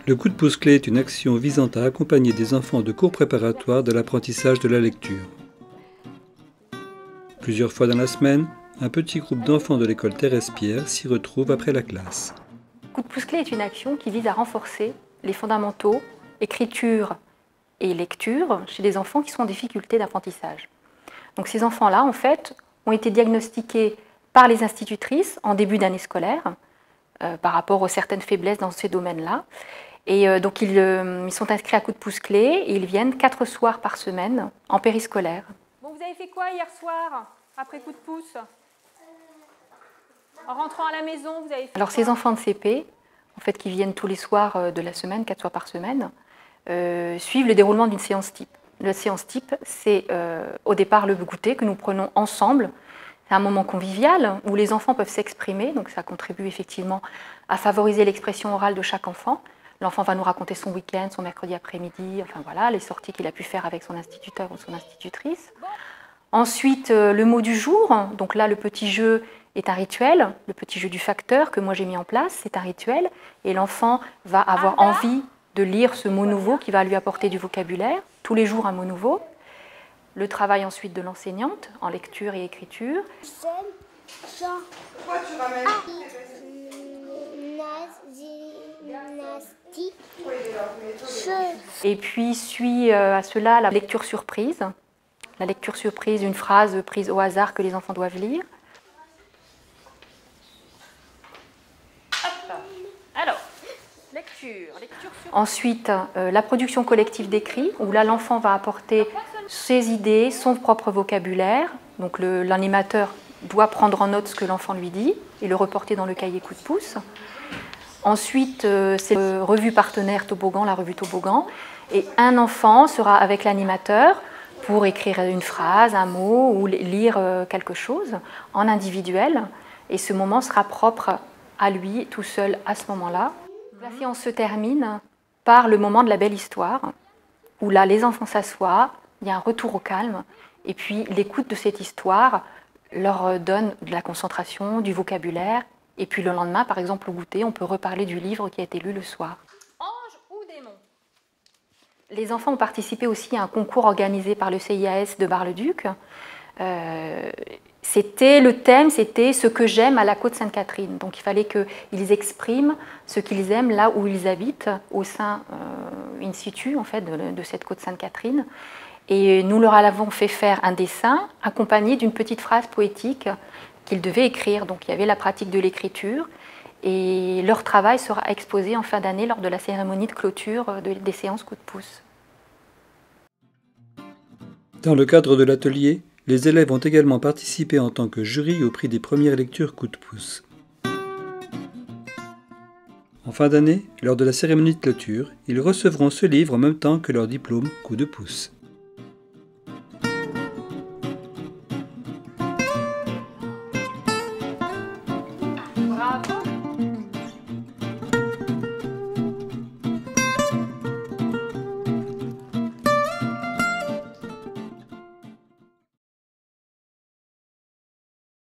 Le coup de pouce clé est une action visant à accompagner des enfants de cours préparatoires de l'apprentissage de la lecture. Plusieurs fois dans la semaine, un petit groupe d'enfants de l'école Thérèse Pierre s'y retrouve après la classe. Coup de pouce clé est une action qui vise à renforcer les fondamentaux, écriture et lecture chez des enfants qui sont en difficulté d'apprentissage. Donc ces enfants-là, en fait, ont été diagnostiqués par les institutrices en début d'année scolaire par rapport à certaines faiblesses dans ces domaines-là. Et donc ils sont inscrits à coup de pouce clé et ils viennent 4 soirs par semaine en périscolaire. Bon, vous avez fait quoi hier soir après coup de pouce? En rentrant à la maison, vous avez fait Alors quoi? ces enfants de CP, en fait, qui viennent tous les soirs de la semaine, 4 soirs par semaine, suivent le déroulement d'une séance type. La séance type, c'est au départ le goûter que nous prenons ensemble. C'est un moment convivial où les enfants peuvent s'exprimer, donc ça contribue effectivement à favoriser l'expression orale de chaque enfant. L'enfant va nous raconter son week-end, son mercredi après-midi, enfin voilà, les sorties qu'il a pu faire avec son instituteur ou son institutrice. Ensuite, le mot du jour, donc là le petit jeu est un rituel, le petit jeu du facteur que moi j'ai mis en place, c'est un rituel, et l'enfant va avoir envie de lire ce mot nouveau qui va lui apporter du vocabulaire, tous les jours un mot nouveau. Le travail ensuite de l'enseignante en lecture et écriture. Pourquoi tu ramènes Et puis suit à cela la lecture surprise. La lecture surprise, une phrase prise au hasard que les enfants doivent lire. Alors, lecture surprise. Ensuite, la production collective d'écrits, où là l'enfant va apporter ses idées, son propre vocabulaire. Donc l'animateur doit prendre en note ce que l'enfant lui dit et le reporter dans le cahier coup de pouce. Ensuite, c'est revue partenaire Toboggan, la revue Toboggan. Et un enfant sera avec l'animateur pour écrire une phrase, un mot ou lire quelque chose en individuel. Et ce moment sera propre à lui, tout seul, à ce moment-là. La séance se termine par le moment de la belle histoire, où là, les enfants s'assoient, il y a un retour au calme, et puis l'écoute de cette histoire leur donne de la concentration, du vocabulaire. Et puis le lendemain, par exemple, au goûter, on peut reparler du livre qui a été lu le soir. Ange ou démon? Les enfants ont participé aussi à un concours organisé par le CIAS de Bar-le-Duc. Le thème, c'était ce que j'aime à la Côte-Sainte-Catherine. Donc il fallait qu'ils expriment ce qu'ils aiment là où ils habitent, au sein, in situ, en fait, de cette Côte-Sainte-Catherine. Et nous leur avons fait faire un dessin accompagné d'une petite phrase poétique qu'ils devaient écrire. Donc il y avait la pratique de l'écriture et leur travail sera exposé en fin d'année lors de la cérémonie de clôture des séances coup de pouce. Dans le cadre de l'atelier, les élèves ont également participé en tant que jury au prix des premières lectures coup de pouce. En fin d'année, lors de la cérémonie de clôture, ils recevront ce livre en même temps que leur diplôme coup de pouce. Bravo!